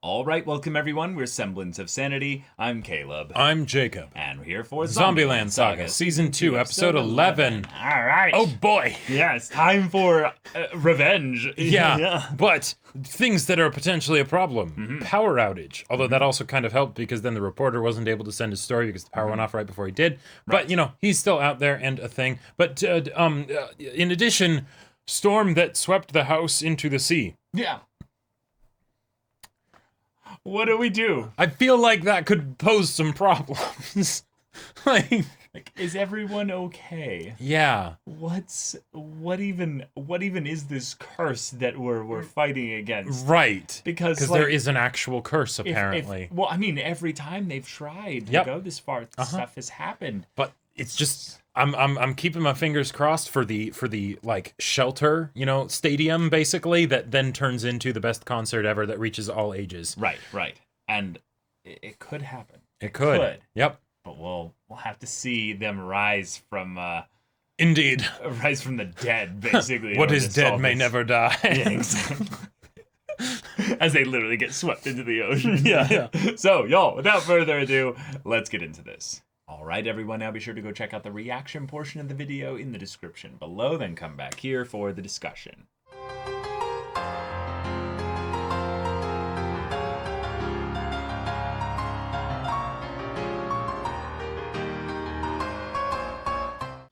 All right, welcome everyone. We're Semblance of Sanity. I'm Caleb. I'm Jacob. And we're here for Zombieland Saga, Season 2, Episode 11. All right. Oh boy! Yeah, it's time for revenge. Yeah, but things that are potentially a problem. Power outage. Although that also kind of helped because then the reporter wasn't able to send his story because the power went off right before he did. Right. But, you know, he's still out there and a thing. But in addition, storm that swept the house into the sea. Yeah. What do we do? I feel like that could pose some problems. like, is everyone okay? yeah. What even is this curse that we're fighting against? Right. Because there is an actual curse, apparently. Well, I mean, every time they've tried to go this far, stuff has happened. But it's just I'm keeping my fingers crossed for the like shelter, stadium basically that then turns into the best concert ever that reaches all ages. Right. And it could happen. It could. Yep. But we'll have to see them rise from Indeed. Rise from the dead, basically. What is dead may never die. Yeah, exactly. As they literally get swept into the ocean. Yeah. So, y'all, without further ado, let's get into this. All right, everyone, now be sure to go check out the reaction portion of the video in the description below, then come back here for the discussion.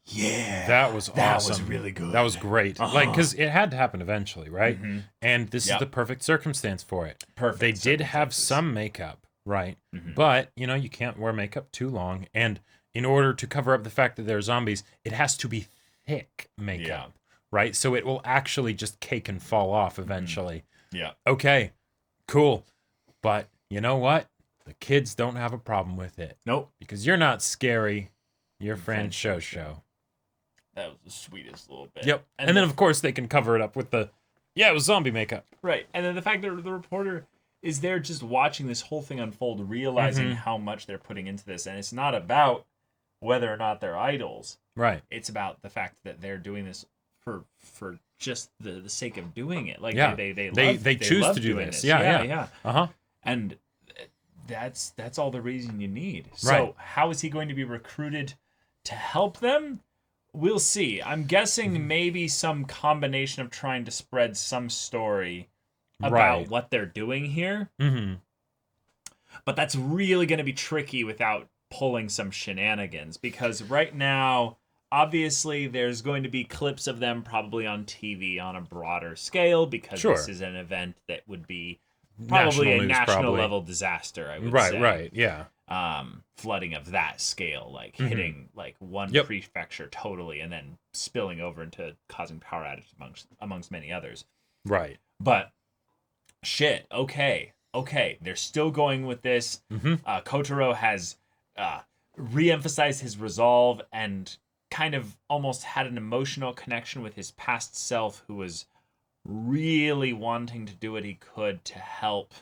Yeah. That was awesome. That was really good. That was great. Like, because it had to happen eventually, right? And this is the perfect circumstance for it. Perfect. They did have some makeup. Right. But, you can't wear makeup too long. And in order to cover up the fact that they're zombies, it has to be thick makeup. Right? So it will actually just cake and fall off eventually. Yeah. Okay. Cool. But you know what? The kids don't have a problem with it. Nope. Because you're not scary. You're Franchouchou. That was the sweetest little bit. Yep. And then, of course, they can cover it up with it was zombie makeup. Right. And then the fact that the reporter is there just watching this whole thing unfold, realizing how much they're putting into this. And it's not about whether or not they're idols. Right. It's about the fact that they're doing this for just the sake of doing it. Like they choose to do this. Yeah. And that's all the reason you need. So right. How is he going to be recruited to help them? We'll see. I'm guessing maybe some combination of trying to spread some story about what they're doing here. But that's really going to be tricky without pulling some shenanigans, because right now, obviously, there's going to be clips of them probably on TV on a broader scale, because this is an event that would be probably a national level disaster, I would say. Right, yeah. Flooding of that scale, like hitting like one prefecture totally and then spilling over into causing power outage amongst many others. Right. But shit, okay, they're still going with this. Kotaro has re-emphasized his resolve and kind of almost had an emotional connection with his past self, who was really wanting to do what he could to help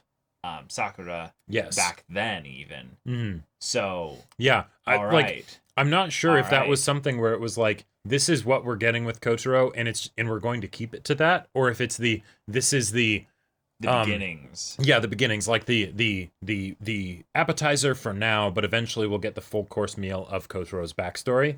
Sakura back then even. So yeah, I'm not sure if that was something where it was like, this is what we're getting with Kotaro and we're going to keep it to that, or if it's the beginnings. Yeah, the beginnings, like the appetizer for now, but eventually we'll get the full course meal of Kotaro's backstory.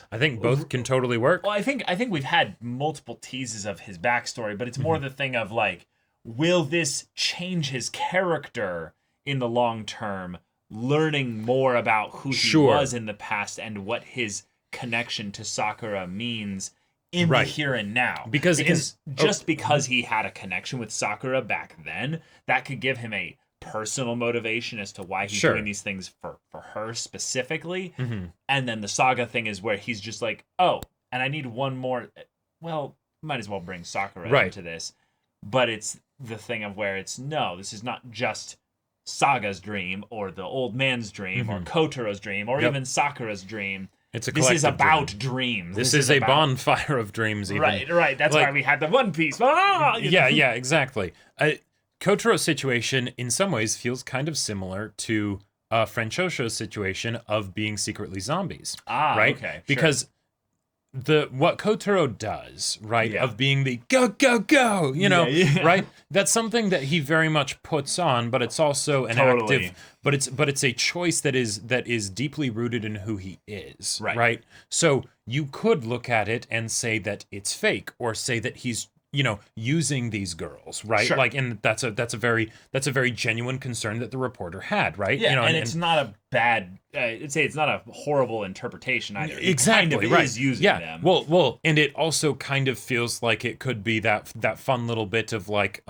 I think both can totally work. Well, I think we've had multiple teases of his backstory, but it's more the thing of like, will this change his character in the long term, learning more about who he was in the past and what his connection to Sakura means in the here and now. Because because he had a connection with Sakura back then, that could give him a personal motivation as to why he's doing these things for her specifically. And then the Saga thing is where he's just like, oh, and I need one more. Well, might as well bring Sakura into this. But it's the thing of where this is not just Saga's dream or the old man's dream or Kotaro's dream or even Sakura's dream. It's a this is about dreams. This is a bonfire of dreams, even. Right. That's why we had the One Piece. Yeah, exactly. Kotaro's situation, in some ways, feels kind of similar to Franchouchou's situation of being secretly zombies. Right? Okay. Because what Kotaro does, right, Yeah. of being the go, go, go, you know, Yeah. right? That's something that he very much puts on, but it's also an Totally. active, but it's a choice that is deeply rooted in who he is, Right. right? So you could look at it and say that it's fake, or say that he's, you know, using these girls, right? Sure. Like, and that's a very genuine concern that the reporter had, right? Yeah, You know, and it's not a bad. I'd say it's not a horrible interpretation either. He exactly kind of right. is using yeah. them. Well, and it also kind of feels like it could be that fun little bit of like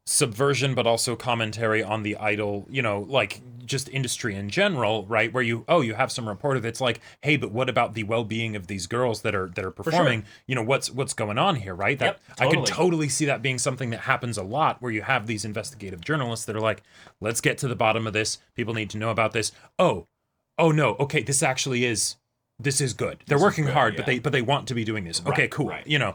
subversion, but also commentary on the idol, you know, like just industry in general, right? Where you have some reporter that's like, hey, but what about the well-being of these girls that are performing? sure. You know, what's going on here, right? That Yep, I could totally. totally see that being something that happens a lot, where you have these investigative journalists that are like, let's get to the bottom of this. People need to know about this. Oh no, okay, this is good. They're working good, hard, yeah. but they want to be doing this. Okay, Right, cool. right. You know,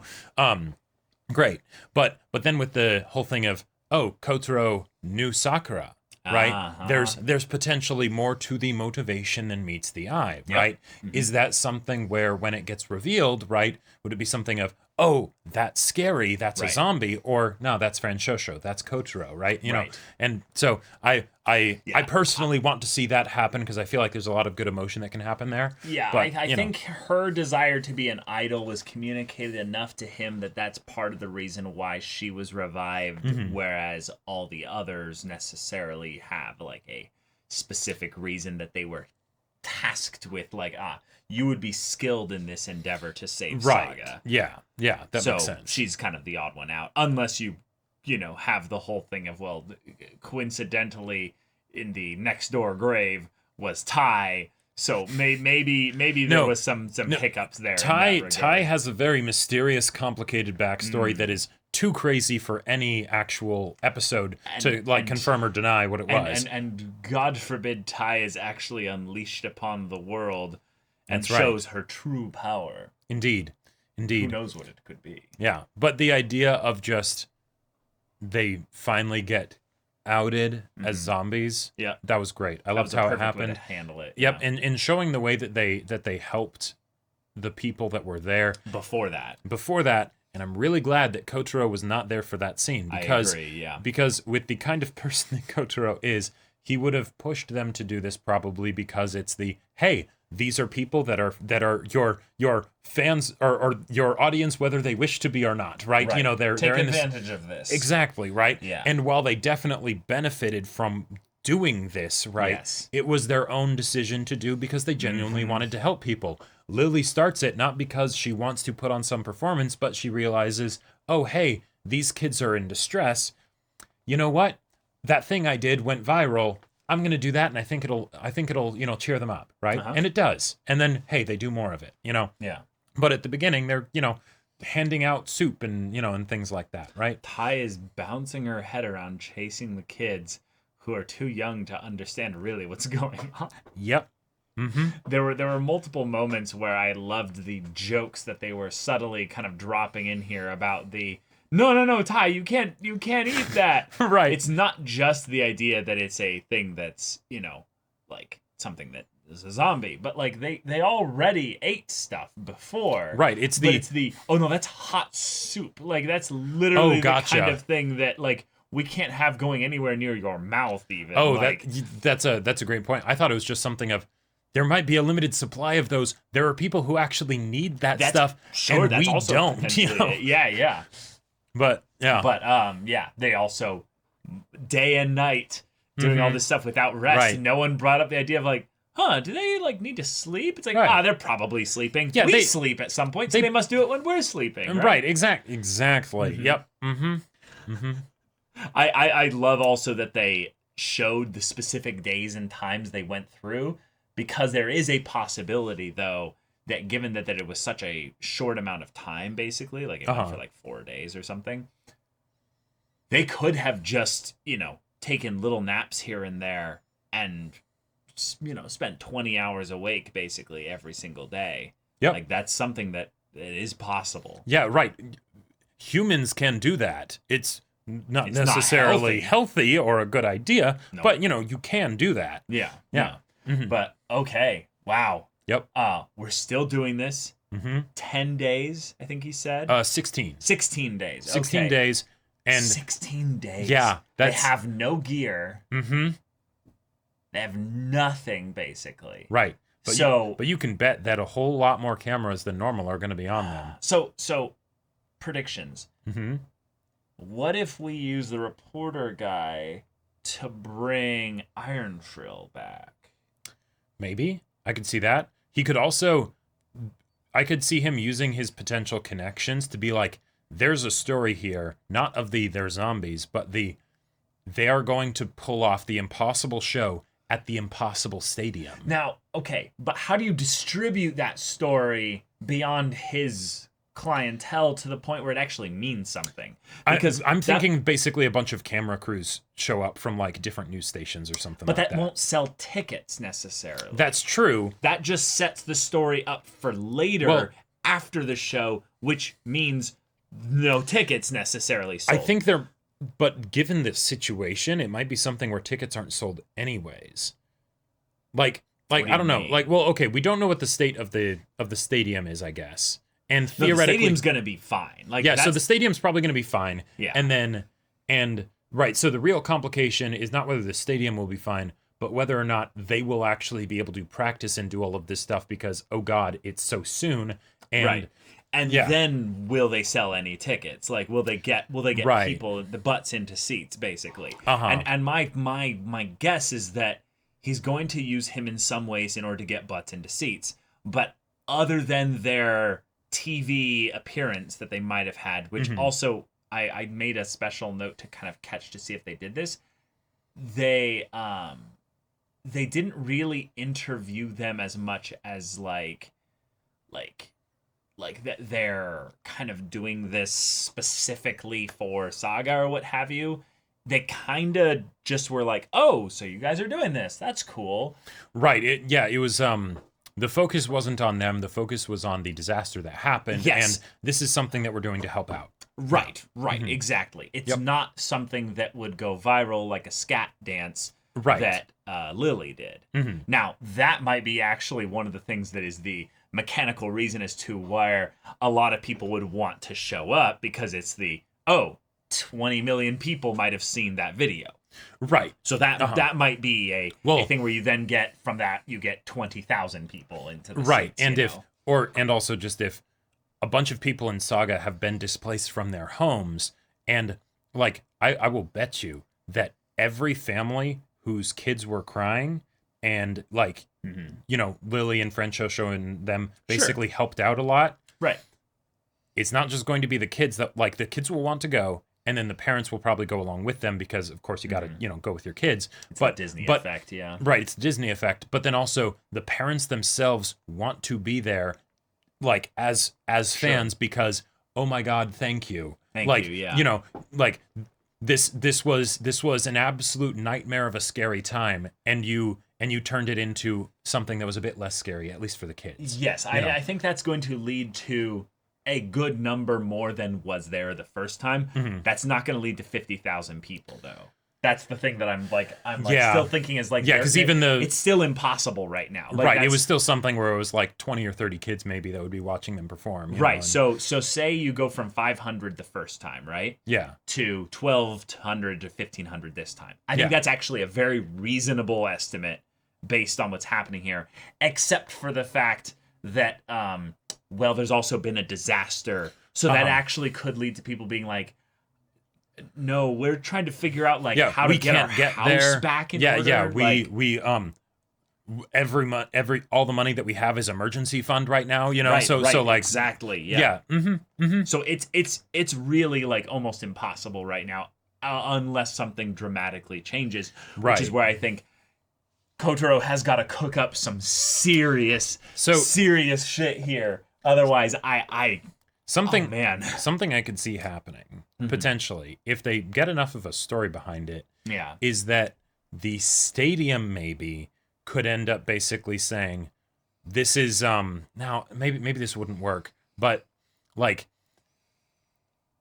great. But then with the whole thing of, oh, Kotaro knew Sakura, right? Uh-huh. There's potentially more to the motivation than meets the eye, right? Is that something where, when it gets revealed, right, would it be something of, oh, that's scary, that's a Right. zombie, or no, that's Franchouchou, that's Kotaro, right? You know, Right. and so I personally want to see that happen, because I feel like there's a lot of good emotion that can happen there. Yeah, But, I you know, think her desire to be an idol was communicated enough to him that that's part of the reason why she was revived, Mm-hmm. whereas all the others necessarily have like a specific reason that they were tasked with, like, you would be skilled in this endeavor to save right? Saga. Yeah, that So makes sense. she's kind of the odd one out, unless you know, have the whole thing of, well, coincidentally, in the next door grave was Tai, so maybe there No, was some hiccups there. in Tai that Tai regard. has a very mysterious, complicated backstory that is too crazy for any actual episode to like confirm or deny what it was. and God forbid Tai is actually unleashed upon the world and That's right. shows her true power. Indeed. Who Indeed. knows what it could be? Yeah. But the idea of just they finally get outed as zombies, Yeah, that was great. I that loved was a how it perfect way happened. to handle it. Yep, yeah. and showing the way that they helped the people that were there Before that, before that. And I'm really glad that Kotaro was not there for that scene, because I agree. Yeah, because with the kind of person that Kotaro is, he would have pushed them to do this, probably because it's the, hey, these are people that are your fans or your audience, whether they wish to be or not, right? right. You know, they're take in this, advantage of this. exactly, right? Yeah. And while they definitely benefited from doing this, right, Yes. it was their own decision to do, because they genuinely wanted to help people. Lily starts it not because she wants to put on some performance, but she realizes, oh, hey, these kids are in distress. You know what? That thing I did went viral. I'm going to do that, and I think it'll, you know, cheer them up, right? Uh-huh. And it does. And then, hey, they do more of it, you know? Yeah. But at the beginning, they're, you know, handing out soup and, you know, and things like that, right? Tai is bouncing her head around chasing the kids who are too young to understand really what's going on. Yep. Mm-hmm. There were multiple moments where I loved the jokes that they were subtly kind of dropping in here about the no, Tai, you can't eat that. Right. It's not just the idea that it's a thing that's, you know, like something that is a zombie, but like they already ate stuff before. Right. It's the oh no, that's hot soup. Like that's literally gotcha. the kind of thing that like we can't have going anywhere near your mouth even. Oh, like, that's a great point. I thought it was just something of, there might be a limited supply of those. There are people who actually need that stuff, sure, and that's we also don't. You know? potentially- Yeah. But yeah, But yeah, they also day and night doing all this stuff without rest. Right. No one brought up the idea of like, do they like need to sleep? It's like, Right. they're probably sleeping. Yeah, we they- sleep at some point, so they must do it when we're sleeping. right. Exactly. Yep. Mm-hmm. I love also that they showed the specific days and times they went through, because there is a possibility though that given that it was such a short amount of time, basically, like it went for like 4 days or something, they could have just, you know, taken little naps here and there and, you know, spent 20 hours awake basically every single day. Yep. Like that's something that is possible. Yeah. Right. Humans can do that. It's not It's not necessarily healthy or a good idea, No. but you know, you can do that. Yeah. Yeah. But okay. Wow. Yep. We're still doing this. 10 days, I think he said. 16. 16 days. 16 okay. days. And 16 days. Yeah. They have no gear. Mm-hmm. They have nothing, basically. Right. But but you can bet that a whole lot more cameras than normal are going to be on them. So predictions. Mm-hmm. What if we use the reporter guy to bring Iron Frill back? Maybe. I could see that. He could also... I could see him using his potential connections to be like, there's a story here, not of they're zombies, but they are going to pull off the impossible show at the impossible stadium. Now, okay, but how do you distribute that story beyond his clientele to the point where it actually means something? Because I'm thinking basically a bunch of camera crews show up from like different news stations or something like that. But that won't sell tickets necessarily. That's true. That just sets the story up for later after the show, which means no tickets necessarily sold. I think but given this situation, it might be something where tickets aren't sold anyways. Like I don't know. Like, well, okay, we don't know what the state of the stadium is, I guess. And theoretically, the stadium's going to be fine. Like, yeah, so the stadium's probably going to be fine. Yeah. And right, so the real complication is not whether the stadium will be fine, but whether or not they will actually be able to practice and do all of this stuff because, oh God, it's so soon. And right. And then will they sell any tickets? Like, will they get people, the butts into seats, basically? And my guess is that he's going to use him in some ways in order to get butts into seats. But other than their TV appearance that they might have had, which also I made a special note to kind of catch to see if they did this. They didn't really interview them as much as like that they're kind of doing this specifically for Saga or what have you. They kind of just were like, oh, so you guys are doing this. That's cool. Right. It was the focus wasn't on them. The focus was on the disaster that happened. Yes. And this is something that we're doing to help out. Right, exactly. It's not something that would go viral like a scat dance that Lily did. Now, that might be actually one of the things that is the mechanical reason as to where a lot of people would want to show up, because it's 20 million people might have seen that video. Right. So that might be a thing where you then get from that, you get 20,000 people into the right. seats, And also just if a bunch of people in Saga have been displaced from their homes, and like I will bet you that every family whose kids were crying and like Lily and Franchouchou and them basically helped out a lot. Right. It's not just going to be the kids that like the kids will want to go, and then the parents will probably go along with them because of course you got to go with your kids. It's a Disney effect, yeah. Right, it's a Disney effect, but then also the parents themselves want to be there, like as fans, because oh my God, thank you. Thank you, yeah. Like this was an absolute nightmare of a scary time, and you turned it into something that was a bit less scary, at least for the kids. Yes, I think that's going to lead to a good number more than was there the first time. That's not going to lead to 50,000 people, though. That's the thing that I'm still thinking is like, because it's still impossible right now. Like, right, it was still something where it was like 20 or 30 kids maybe that would be watching them perform. Right, so say you go from 500 the first time, right? Yeah. To 1,200 to 1,500 this time. I think that's actually a very reasonable estimate based on what's happening here, except for the fact that, there's also been a disaster. So that actually could lead to people being like, no, we're trying to figure out how to get our house back in order. Yeah, we every month, all the money that we have is emergency fund right now, Right, so like exactly, yeah. So it's really like almost impossible right now, unless something dramatically changes, which is where I think Kotaro has got to cook up some serious shit here. Otherwise, something I could see happening potentially if they get enough of a story behind it. Yeah, is that the stadium maybe could end up basically saying, "This is now maybe this wouldn't work, but like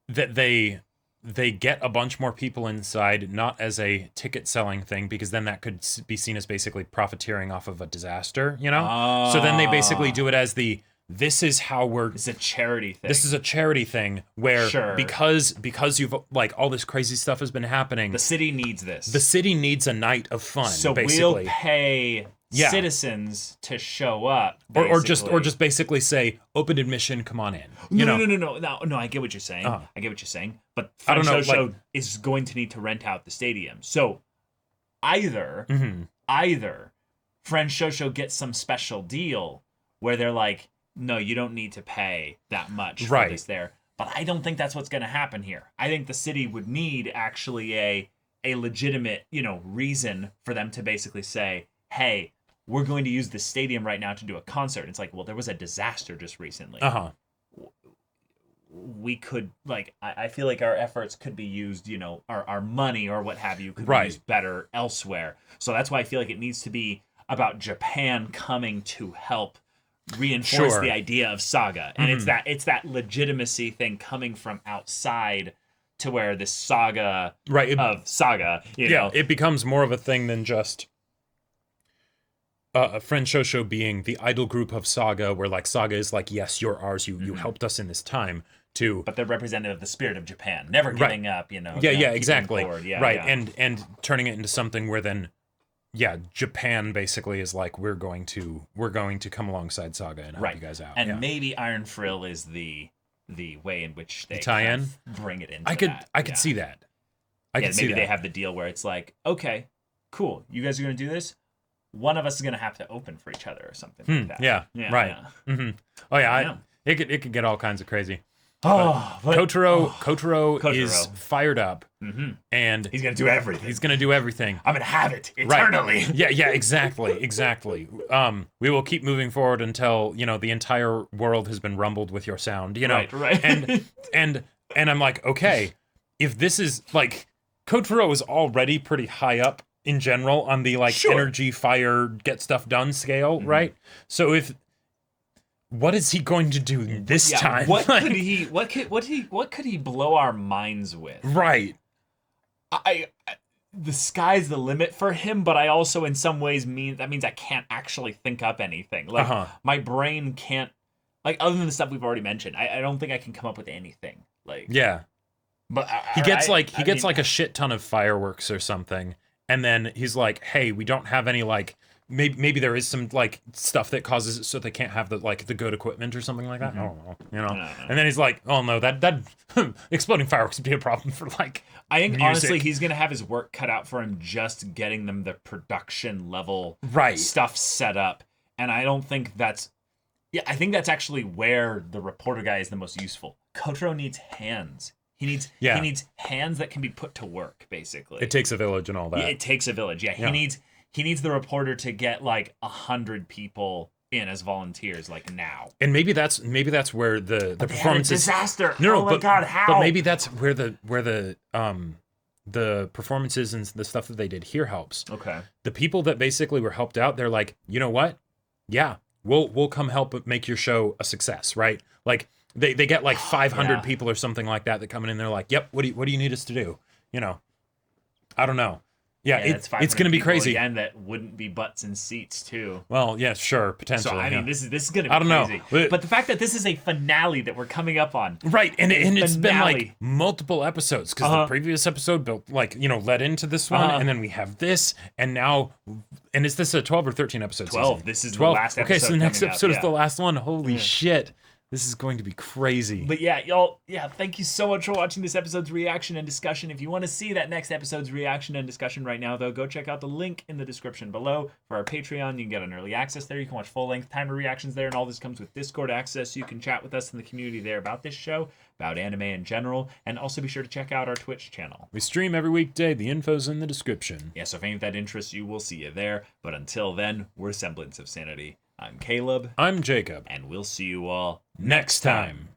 that they they get a bunch more people inside, not as a ticket selling thing, because then that could be seen as basically profiteering off of a disaster, you know? So then they basically do it as this is how we're... It's a charity thing. This is a charity thing where because you've like all this crazy stuff has been happening. The city needs this. The city needs a night of fun. So basically. we'll pay citizens to show up, or just basically say open admission, come on in. No. I get what you're saying. I get what you're saying. But Franchouchou is going to need to rent out the stadium. So either Franchouchou gets some special deal where they're like, no, you don't need to pay that much for this there. But I don't think that's what's going to happen here. I think the city would need actually a legitimate, reason for them to basically say, hey, we're going to use the stadium right now to do a concert. It's like, well, there was a disaster just recently. We could, I feel like our efforts could be used, our money or what have you could be used better elsewhere. So that's why I feel like it needs to be about Japan coming to help reinforce the idea of Saga. And it's that legitimacy thing coming from outside to where this saga of Saga, you know. It becomes more of a thing than just Franchouchou being the idol group of Saga, where like Saga is like, yes, you're ours, you helped us in this time. But they're representative of the spirit of Japan, never giving up, exactly. Forward. And turning it into something where then Japan basically is like, we're going to come alongside Saga and help you guys out. And maybe Iron Frill is the way in which they tie in, bring it into I could see that. Maybe they have the deal where it's like, okay, cool, you guys are going to do this. One of us is going to have to open for each other or something like that. It could get all kinds of crazy. But Kotaro is fired up, and he's gonna do everything. I'm gonna have it eternally. Right. Yeah, exactly. We will keep moving forward until the entire world has been rumbled with your sound. Right. and I'm like, okay, if this is like, Kotaro is already pretty high up in general on the energy, fire, get stuff done scale, right? So what is he going to do this time? What could he blow our minds with? Right. The sky's the limit for him, but I also in some ways means I can't actually think up anything. Like my brain can't, other than the stuff we've already mentioned, I don't think I can come up with anything. But he gets a shit ton of fireworks or something, and then he's like, hey, we don't have any Maybe there is some stuff that causes it so they can't have the good equipment or something like that. I don't know, No. And then he's like, "Oh no, that exploding fireworks would be a problem for I think music. Honestly, he's gonna have his work cut out for him just getting them the production level stuff set up. And I don't think that's. Yeah, I think that's actually where the reporter guy is the most useful. Kotaro needs hands. He needs hands that can be put to work. Basically, it takes a village and all that. It takes a village. Yeah. He needs the reporter to get 100 people in as volunteers now. And maybe that's where the performances disaster. God, how? But maybe that's where the performances and the stuff that they did here helps. Okay. The people that basically were helped out, they're like, you know what? Yeah, we'll come help make your show a success, right? They get 500 people or something like that come in and they're like, yep, what do you need us to do? I don't know. Yeah, it's going to be crazy. Again, that wouldn't be butts and seats too. Well, yeah, sure, potentially. So this is going to be crazy. But the fact that this is a finale that we're coming up on, right? And it's been multiple episodes because the previous episode built led into this one, and then we have this, and now, and is this a 12 or 13 episode? 12. Season? This is 12. The last episode. Okay, so the next episode is the last one. Holy shit. This is going to be crazy. But yeah, y'all, thank you so much for watching this episode's reaction and discussion. If you want to see that next episode's reaction and discussion right now, though, go check out the link in the description below for our Patreon. You can get an early access there. You can watch full-length timer reactions there, and all this comes with Discord access, so you can chat with us in the community there about this show, about anime in general, and also be sure to check out our Twitch channel. We stream every weekday. The info's in the description. Yeah, so if any of that interests you, we'll see you there. But until then, we're Semblance of Sanity. I'm Caleb. I'm Jacob. And we'll see you all next time.